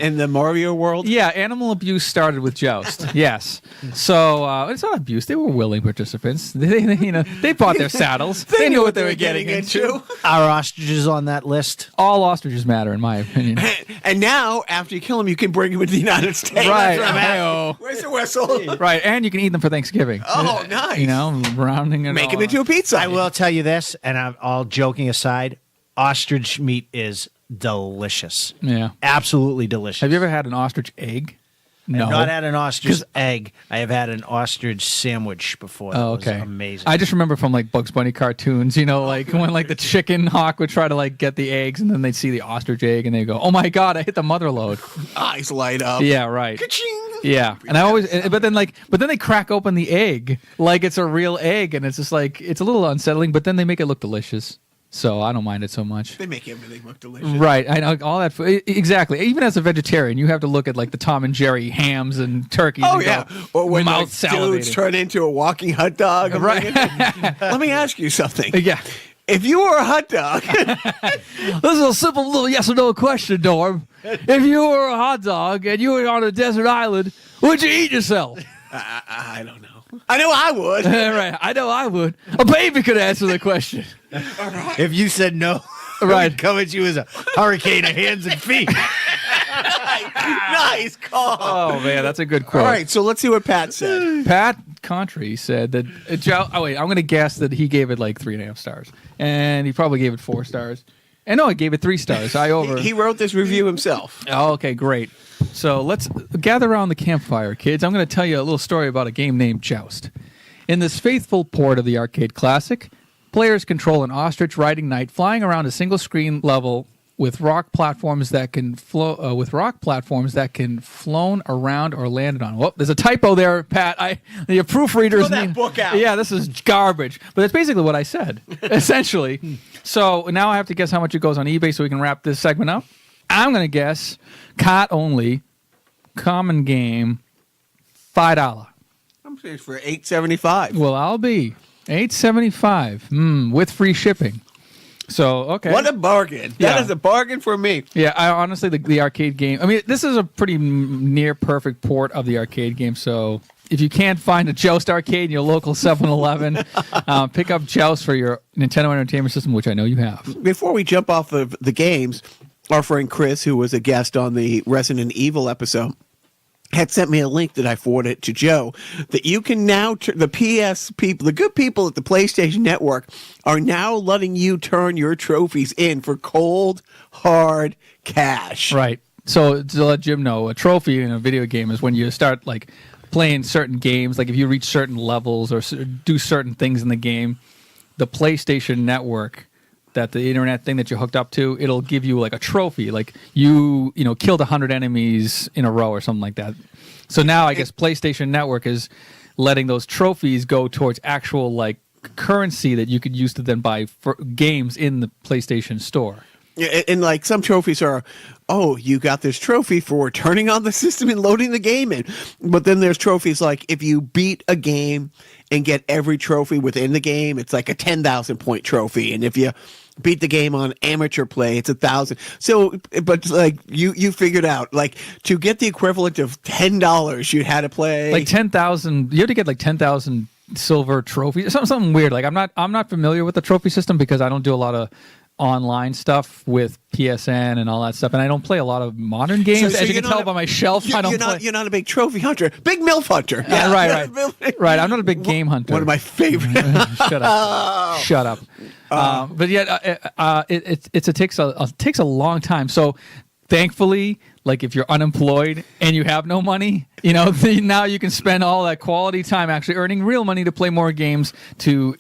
in the Mario world? Yeah, animal abuse started with Joust. Yes, so it's not abuse. They were willing participants. They bought their saddles. They knew what they were getting into. Are ostriches on that list? All ostriches matter, in my opinion. And now, after you kill them, you can bring them into the United States. Right. Where's the whistle? Right, and you can eat them for Thanksgiving. Oh, nice. Rounding it Make all them into a pizza. I will tell you this, and I'm all joking aside, ostrich meat is delicious. Yeah. Absolutely delicious. Have you ever had an ostrich egg? No. I've not had an ostrich egg. I have had an ostrich sandwich before. That was amazing. I just remember from like Bugs Bunny cartoons, like when like the chicken hawk would try to like get the eggs, and then they'd see the ostrich egg and they go, "Oh my god, I hit the mother lode." Eyes light up. Yeah, right. Ka-ching! Yeah, and I always, but then they crack open the egg like it's a real egg, and it's just like, it's a little unsettling, but then they make it look delicious. So I don't mind it so much. They make everything look delicious. Right. I know all that. Exactly. Even as a vegetarian, you have to look at like the Tom and Jerry hams and turkeys. Oh, and yeah. Or when mouth dudes turn into a walking hot dog. Right. Let me ask you something. Yeah. If you were a hot dog, This is a simple little yes or no question, Norm. If you were a hot dog and you were on a desert island, would you eat yourself? I don't know. I know I would. Right. I know I would. A baby could answer the question. If you said no, Right. come at you as a hurricane of hands and feet. Nice call. Oh, man, that's a good quote. All right, so let's see what Pat said. Pat Contry said that I'm going to guess that he gave it like 3.5 stars. And he probably gave it 4 stars. And no, he gave it 3 stars. He wrote this review himself. Oh, okay, great. So let's gather around the campfire, kids. I'm going to tell you a little story about a game named Joust. In this faithful port of the arcade classic, players control an ostrich-riding knight flying around a single-screen level with rock platforms that can flown around or landed on. Whoop, there's a typo there, Pat. The proofreaders. Throw that book out. Yeah, this is garbage. But that's basically what I said, essentially. So now I have to guess how much it goes on eBay so we can wrap this segment up. I'm going to guess Kott only, common game, $5. I'm saying for $8.75. Well, I'll be $8.75 with free shipping. So, okay. What a bargain. That is a bargain for me. Yeah, I honestly, the arcade game, I mean, this is a pretty near perfect port of the arcade game. So if you can't find a Joust arcade in your local 7-Eleven, pick up Joust for your Nintendo Entertainment System, which I know you have. Before we jump off of the games, our friend Chris, who was a guest on the Resident Evil episode, had sent me a link that I forwarded to Joe that you can now, the PS people, the good people at the PlayStation Network are now letting you turn your trophies in for cold, hard cash. Right. So to let Jim know, a trophy in a video game is when you start like playing certain games, like if you reach certain levels or do certain things in the game, the PlayStation Network, that the internet thing that you're hooked up to, it'll give you like a trophy, like you killed 100 enemies in a row or something like that. So now I guess PlayStation Network is letting those trophies go towards actual like currency that you could use to then buy for games in the PlayStation Store. Yeah, and like some trophies are, oh, you got this trophy for turning on the system and loading the game in. But then there's trophies like if you beat a game and get every trophy within the game, it's like a 10,000 point trophy. And if you beat the game on amateur play, it's 1,000. So, but like you figured out, like to get the equivalent of $10, you had to play like 10,000. You had to get like 10,000 silver trophies, something weird. Like I'm not familiar with the trophy system because I don't do a lot of online stuff with PSN and all that stuff, and I don't play a lot of modern games. So as you can tell by my shelf, I don't play. You're not a big trophy hunter, big MILF hunter. Yeah, right. I'm not a big game hunter. One of my favorite. Shut up. Shut up. But yet, it takes a long time. So, thankfully, like if you're unemployed and you have no money, now you can spend all that quality time actually earning real money to play more games to.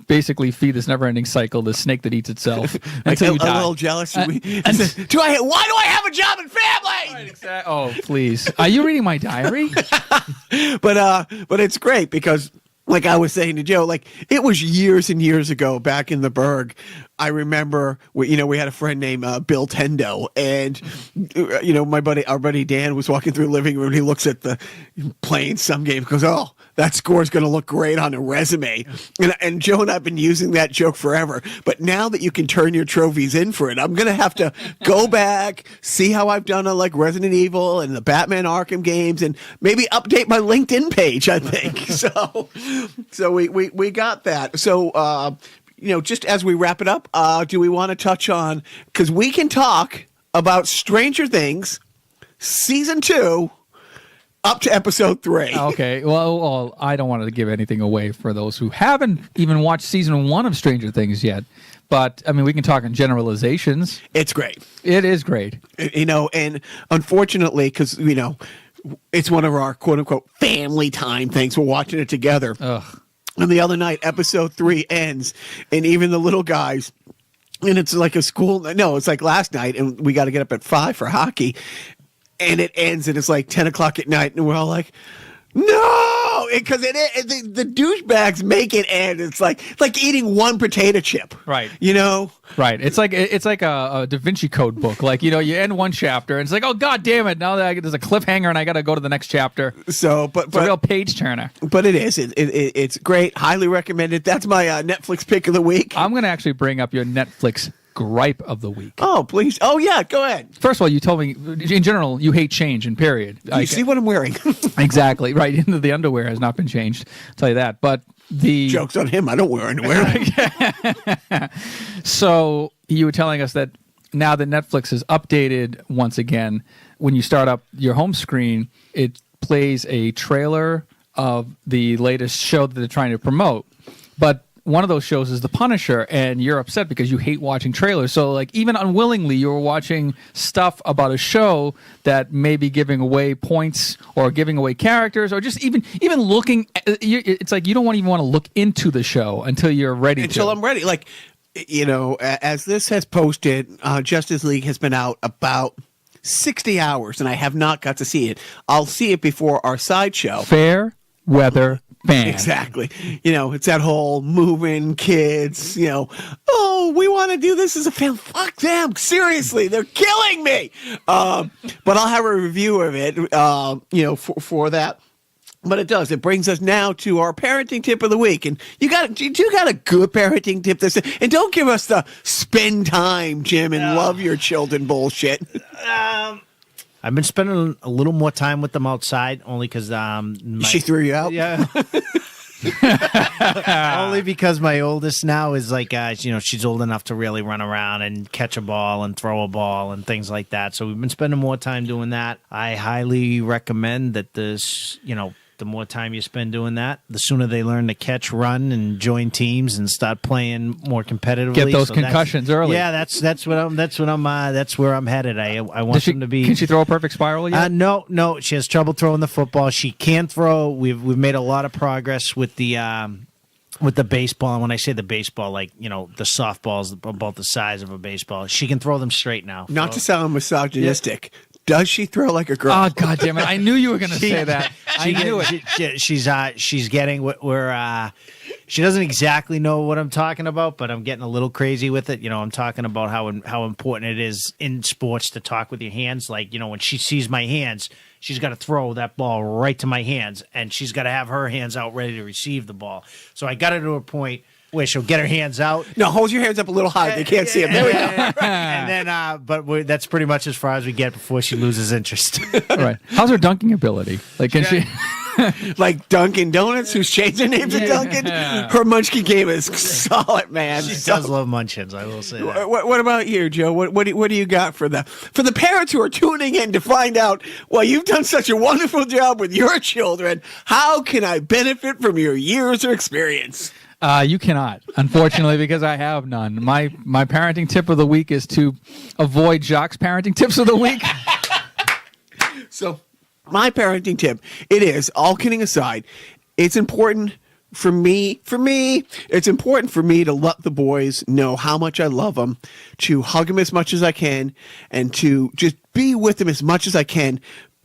Basically feed this never-ending cycle, the snake that eats itself until you die. A little jealous. Why do I have a job and family? Right, exactly. Oh, please. Are you reading my diary? But it's great because, like I was saying to Joe, like it was years and years ago back in the Berg. I remember, we had a friend named Bill Tendo, and our buddy Dan was walking through the living room. And he looks at playing some game, goes, "Oh, that score is going to look great on a resume." And Joe and I've been using that joke forever. But now that you can turn your trophies in for it, I'm going to have to go back, see how I've done on like Resident Evil and the Batman Arkham games, and maybe update my LinkedIn page. I think so. We got that. So. Just as we wrap it up, do we want to touch on, because we can talk about Stranger Things season 2 up to episode 3. Okay. Well, I don't want to give anything away for those who haven't even watched season 1 of Stranger Things yet. But, I mean, we can talk in generalizations. It's great. It is great. And unfortunately, because, it's one of our quote-unquote family time things. We're watching it together. Ugh. And the other night, episode 3 ends, and even the little guys, and it's like a school. No, it's like last night, and we got to get up at 5 for hockey, and it ends, and it's like 10 o'clock at night, and we're all like, no! No, because the douchebags make it end. It's like eating one potato chip. Right. You know? Right. It's like a Da Vinci Code book. Like, you end one chapter and it's like, oh God damn it! Now that there's a cliffhanger and I got to go to the next chapter. So, but it's a real page turner. But it is. It's great. Highly recommended. That's my Netflix pick of the week. I'm going to actually bring up your Netflix gripe of the week. Oh, please. Oh, yeah. Go ahead. First of all, you told me, in general, you hate change, in period. You see what I'm wearing? Exactly. Right. Into the underwear has not been changed. I'll tell you that. But the joke's on him. I don't wear underwear. So you were telling us that now that Netflix is updated once again, when you start up your home screen, it plays a trailer of the latest show that they're trying to promote. But one of those shows is The Punisher, and you're upset because you hate watching trailers. So, like, even unwillingly, you were watching stuff about a show that may be giving away points or giving away characters, or just even looking. It's like you don't even want to look into the show until you're ready. Until I'm ready. Like, as this has posted, Justice League has been out about 60 hours, and I have not got to see it. I'll see it before our sideshow. Fair weather fan. Exactly. It's that whole moving kids, oh, we want to do this as a fan. Fuck them. Seriously, they're killing me. But I'll have a review of it, for that. But it does. It brings us now to our parenting tip of the week. And you got a good parenting tip this, and don't give us the spend time, Jim, and love your children bullshit. I've been spending a little more time with them outside, only because she threw you out. Yeah, only because my oldest now is like, she's old enough to really run around and catch a ball and throw a ball and things like that. So we've been spending more time doing that. I highly recommend that the more time you spend doing that, the sooner they learn to catch, run, and join teams and start playing more competitively. Get those concussions early. Yeah, that's where I'm headed. I want them to be. Can she throw a perfect spiral yet? No, she has trouble throwing the football. She can throw. We've made a lot of progress with the baseball. And when I say the baseball, like, the softballs about the size of a baseball, she can throw them straight now. Not to sound misogynistic. Yeah. Does she throw like a girl? Oh, God damn it. I knew you were going to say that. I knew it. She's getting where she doesn't exactly know what I'm talking about, but I'm getting a little crazy with it. I'm talking about how important it is in sports to talk with your hands. Like, when she sees my hands, she's got to throw that ball right to my hands, and she's got to have her hands out ready to receive the ball. So I got her to a point where she'll get her hands out. No, hold your hands up a little high. They can't see them. There we go. And then, that's pretty much as far as we get before she loses interest. Right. How's her dunking ability? Like, can she... Like Dunkin' Donuts, who's changed their name to Dunkin'? Her munchkin game is solid, man. She does love munchkins, I will say that. What about you, Joe? What do you got for the parents who are tuning in to find out, well, you've done such a wonderful job with your children. How can I benefit from your years of experience? You cannot, unfortunately, because I have none. My parenting tip of the week is to avoid Jacques' parenting tips of the week. So, my parenting tip, it is, all kidding aside, it's important for me, it's important for me to let the boys know how much I love them, to hug them as much as I can, and to just be with them as much as I can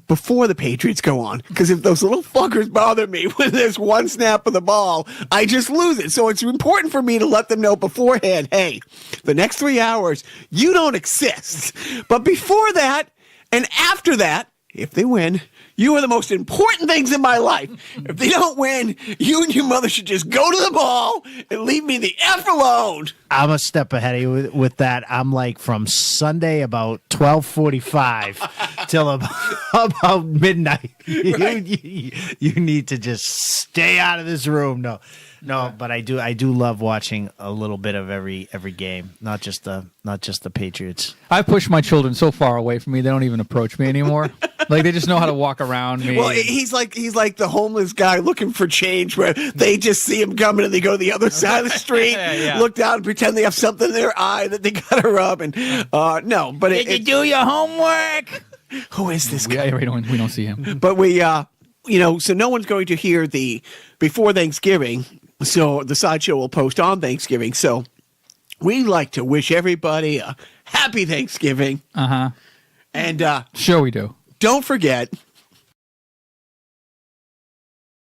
before the Patriots go on. Because if those little fuckers bother me when there's one snap of the ball, I just lose it. So it's important for me to let them know beforehand, hey, the next 3 hours, you don't exist. But before that, and after that, if they win, you are the most important things in my life. If they don't win, you and your mother should just go to the ball and leave me the F alone. I'm a step ahead of you with that. I'm like from Sunday about 12:45 till about midnight. Right. You need to just stay out of this room. No, but I do love watching a little bit of every game, not just the Patriots. I push my children so far away from me they don't even approach me anymore. Like, they just know how to walk around me. Well, he's like the homeless guy looking for change, where they just see him coming and they go to the other side of the street, look down and pretend they have something in their eye that they gotta rub. And no, but did you do your homework? Who is this guy? We don't see him. But we so no one's going to hear the before Thanksgiving. So the sideshow will post on Thanksgiving. So we like to wish everybody a happy Thanksgiving. Uh-huh. And sure we do. Don't forget,